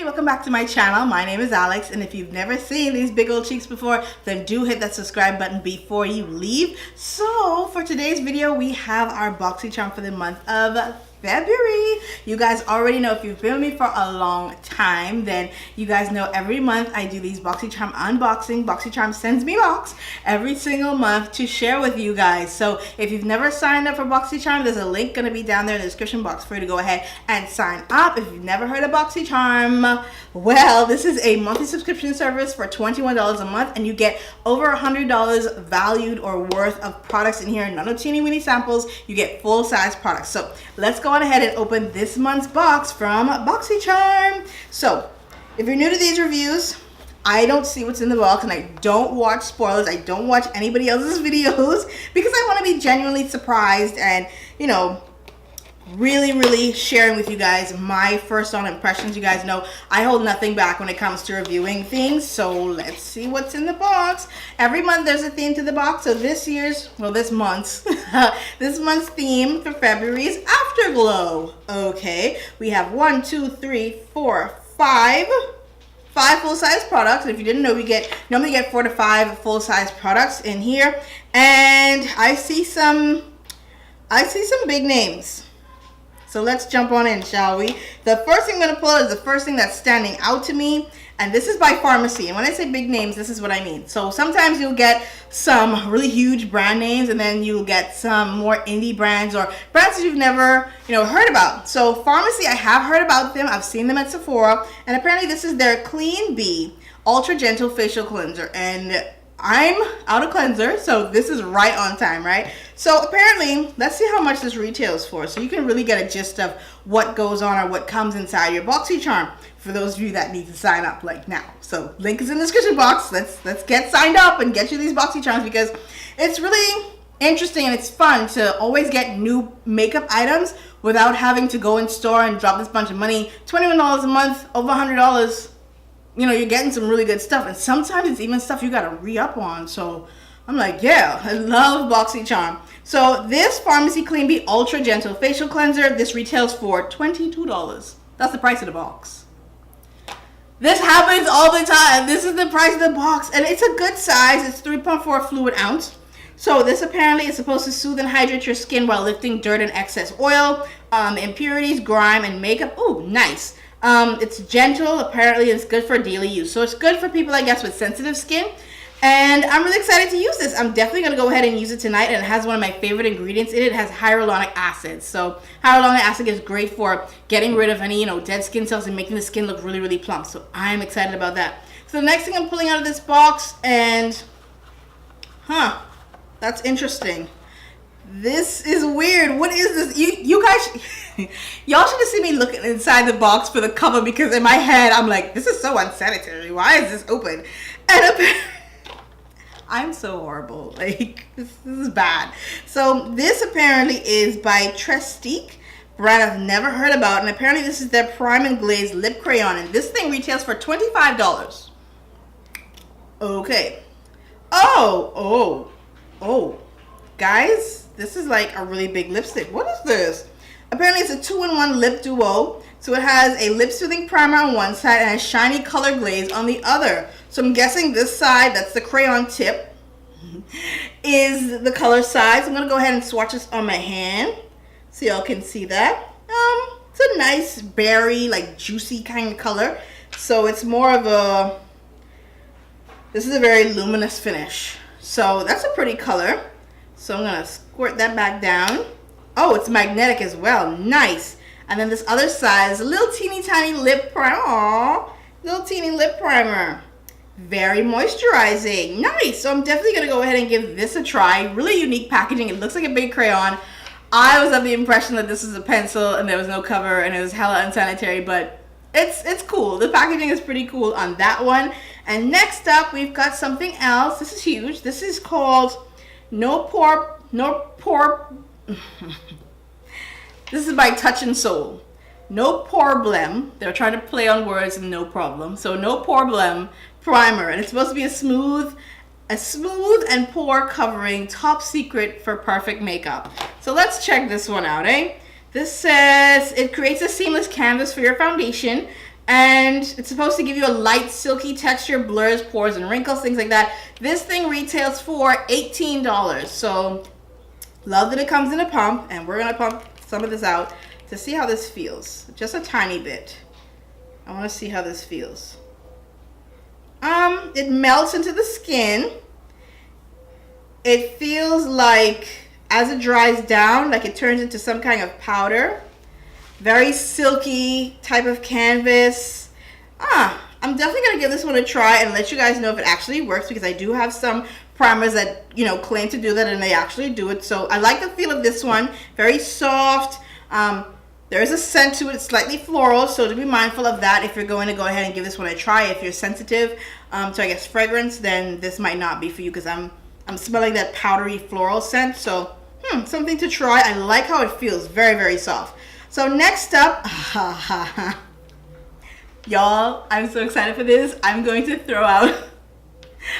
welcome back to my channel. My name is Alex, and if you've never seen these big old cheeks before, then do hit that subscribe button before you leave. So for today's video, we have our BOXYCHARM for the month of February. You guys already know, if you've been with me for a long time, then you guys know every month I do these BOXYCHARM unboxing. BOXYCHARM sends me a box every single month to share with you guys. So if you've never signed up for BOXYCHARM, there's a link going to be down there in the description box for you to go ahead and sign up. If you've never heard of BOXYCHARM, well, this is a monthly subscription service for $21 a month, and you get over $100 valued or worth of products in here. None of teeny weeny samples. You get full size products. So let's go on ahead and open this month's box from BOXYCHARM. So if you're new to these reviews, I don't see what's in the box, and I don't watch spoilers. I don't watch anybody else's videos because I want to be genuinely surprised and, you know, really sharing with you guys my first on impressions. You guys know I hold nothing back when it comes to reviewing things. So let's see what's in the box. Every month there's a theme to the box. So this month's theme for February is Afterglow. Okay, we have 5 full-size products. And if you didn't know, we normally get 4 to 5 full-size products in here, and I see some big names. So let's jump on in, shall we? The first thing I'm going to pull is the first thing that's standing out to me, and this is by Farmacy. And when I say big names, this is what I mean. So sometimes you'll get some really huge brand names, and then you'll get some more indie brands or brands that you've never, heard about. So Farmacy, I have heard about them. I've seen them at Sephora, and apparently this is their Clean Bee Ultra Gentle Facial Cleanser, and I'm out of cleanser, so this is right on time, right? So apparently, let's see how much this retails for, so you can really get a gist of what goes on or what comes inside your BOXYCHARM for those of you that need to sign up like now. So link is in the description box. Let's get signed up and get you these BOXYCHARMs, because it's really interesting and it's fun to always get new makeup items without having to go in store and drop this bunch of money. $21 a month, over $100. You're getting some really good stuff, and sometimes it's even stuff you gotta re-up on. So I'm like, yeah, I love BOXYCHARM. So this Farmacy Clean Bee Ultra Gentle Facial Cleanser, this retails for $22. That's the price of the box. This happens all the time. This is the price of the box, and it's a good size. It's 3.4 fluid ounce. So this apparently is supposed to soothe and hydrate your skin while lifting dirt and excess oil, impurities, grime, and makeup. Oh, nice. It's gentle. Apparently it's good for daily use, so it's good for people, I guess, with sensitive skin, and I'm really excited to use this. I'm definitely going to go ahead and use it tonight, and it has one of my favorite ingredients in it. It has hyaluronic acid. So hyaluronic acid is great for getting rid of any dead skin cells and making the skin look really plump, so I'm excited about that. So the next thing I'm pulling out of this box, and that's interesting. This is weird. What is this? You guys, y'all should have seen me looking inside the box for the cover, because in my head I'm like, this is so unsanitary. Why is this open? And I'm so horrible. Like, this is bad. So this apparently is by Trestique, brand I've never heard about, and apparently this is their Prime and Glaze Lip Crayon, and this thing retails for $25. Okay. Oh, guys. This is like a really big lipstick. What is this? Apparently it's a 2-in-1 lip duo. So it has a lip soothing primer on one side and a shiny color glaze on the other. So I'm guessing this side, that's the crayon tip, is the color side. So I'm going to go ahead and swatch this on my hand so y'all can see that. It's a nice berry, like juicy kind of color. So it's more of this is a very luminous finish. So that's a pretty color. So I'm going to squirt that back down. Oh, it's magnetic as well. Nice. And then this other side is a little teeny tiny lip primer. Aww, little teeny lip primer. Very moisturizing. Nice. So I'm definitely going to go ahead and give this a try. Really unique packaging. It looks like a big crayon. I was of the impression that this is a pencil and there was no cover and it was hella unsanitary, but it's cool. The packaging is pretty cool on that one. And next up, we've got something else. This is huge. This is called This is by Touch and Soul. No Poreblem. They're trying to play on words and no problem. So No Poreblem Primer, and it's supposed to be a smooth and pore covering, top secret for perfect makeup. So let's check this one out, eh? This says it creates a seamless canvas for your foundation. And it's supposed to give you a light silky texture, blurs pores and wrinkles, things like that. This thing retails for $18. So love that it comes in a pump, and we're gonna pump some of this out to see how this feels. Just a tiny bit. I want to see how this feels. It melts into the skin. It feels like as it dries down, like it turns into some kind of powder. Very silky type of canvas. I'm definitely going to give this one a try and let you guys know if it actually works, because I do have some primers that, you know, claim to do that and they actually do it. So I like the feel of this one. Very soft. There is a scent to it, slightly floral, so to be mindful of that if you're going to go ahead and give this one a try. If you're sensitive to, I guess, fragrance, then this might not be for you, because I'm smelling that powdery floral scent. So something to try. I like how it feels. Very, very soft. So next up, y'all, I'm so excited for this. I'm going to throw out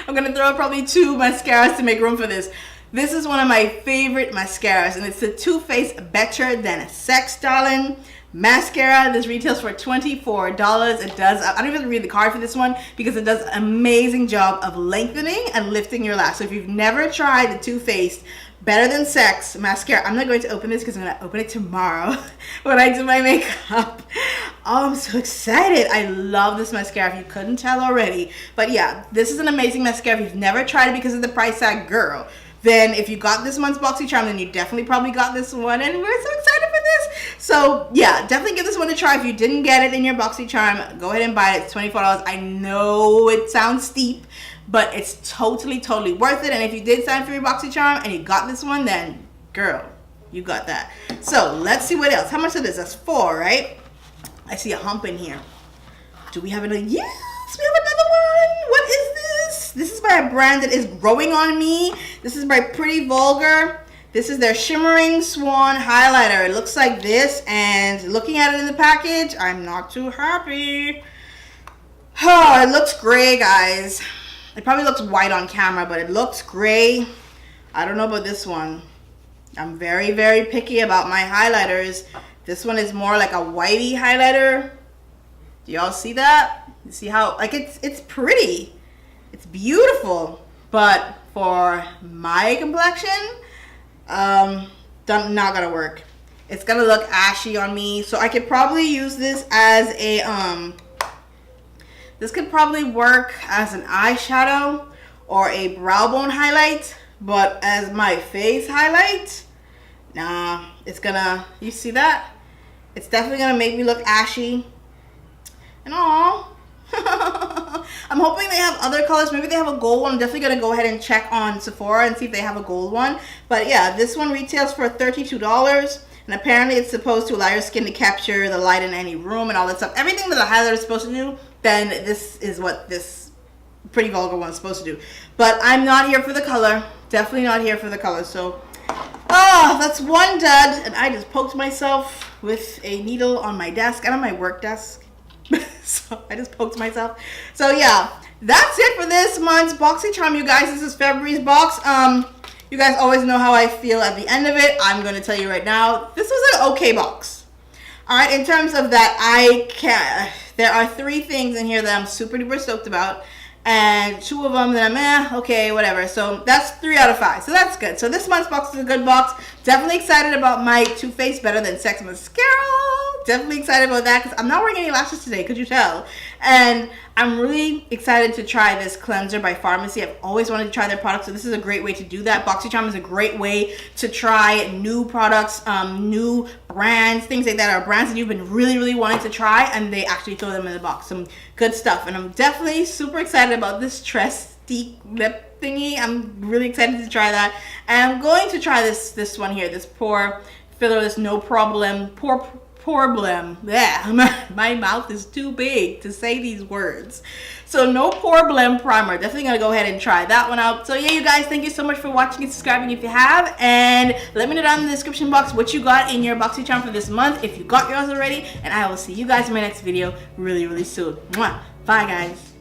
probably 2 mascaras to make room for this. This is one of my favorite mascaras, and it's the Too Faced Better Than Sex Darling mascara. This retails for $24. It does, I don't even read the card for this one, because it does an amazing job of lengthening and lifting your lash. So if you've never tried the Too Faced Better Than Sex mascara, I'm not going to open this because I'm going to open it tomorrow when I do my makeup. Oh, I'm so excited. I love this mascara, if you couldn't tell already. But yeah, this is an amazing mascara. If you've never tried it because of the price tag, girl, then if you got this month's BOXYCHARM, then you definitely probably got this one, and we're so excited for this. So yeah, definitely give this one a try. If you didn't get it in your BOXYCHARM, go ahead and buy it. It's $24. I know it sounds steep, but it's totally worth it. And if you did sign for your BOXYCHARM and you got this one, then girl, you got that. So let's see what else. How much is this? That's 4, right? I see a hump in here. Do we have another? Yes, we have another one. What is this? This is by a brand that is growing on me. This is by Pretty Vulgar. This is their Shimmering Swan highlighter. It looks like this, and looking at it in the package, I'm not too happy. Oh, it looks gray, guys. It probably looks white on camera, but it looks gray. I don't know about this one. I'm very, very picky about my highlighters. This one is more like a whitey highlighter. Do y'all see that? You see how, like, it's pretty. It's beautiful. But for my complexion, not gonna work. It's gonna look ashy on me. So I could probably use this as a, this could probably work as an eyeshadow or a brow bone highlight, but as my face highlight, nah, it's gonna, you see that? It's definitely gonna make me look ashy. And aw. I'm hoping they have other colors. Maybe they have a gold one. I'm definitely gonna go ahead and check on Sephora and see if they have a gold one. But yeah, this one retails for $32. And apparently it's supposed to allow your skin to capture the light in any room and all that stuff. Everything that a highlighter is supposed to do, then this is what this Pretty Vulgar one is supposed to do. But I'm not here for the color. Definitely not here for the color. So, that's one dud. And I just poked myself with a needle on my desk. And on my work desk. So I just poked myself. So yeah, that's it for this month's BOXYCHARM, you guys. This is February's box. You guys always know how I feel at the end of it. I'm going to tell you right now, this was an okay box. Alright, in terms of that, there are 3 things in here that I'm super duper stoked about. And 2 of them that I'm, okay, whatever. So that's 3 out of 5. So that's good. So this month's box is a good box. Definitely excited about my Too Faced Better Than Sex mascara. Definitely excited about that because I'm not wearing any lashes today, could you tell? And I'm really excited to try this cleanser by Farmacy. I've always wanted to try their products, so this is a great way to do that. BOXYCHARM is a great way to try new products, new brands, things like that, are brands that you've been really, really wanting to try, and they actually throw them in the box. Some good stuff. And I'm definitely super excited about this Trestique lip thingy. I'm really excited to try that. And I'm going to try this one here, this pore filler, this No Poreblem Poreblem. Yeah, my mouth is too big to say these words. So No Poreblem Primer. Definitely gonna go ahead and try that one out. So yeah, you guys, thank you so much for watching and subscribing if you have. And let me know down in the description box what you got in your BOXYCHARM for this month, if you got yours already. And I will see you guys in my next video really, really soon. Mwah. Bye, guys.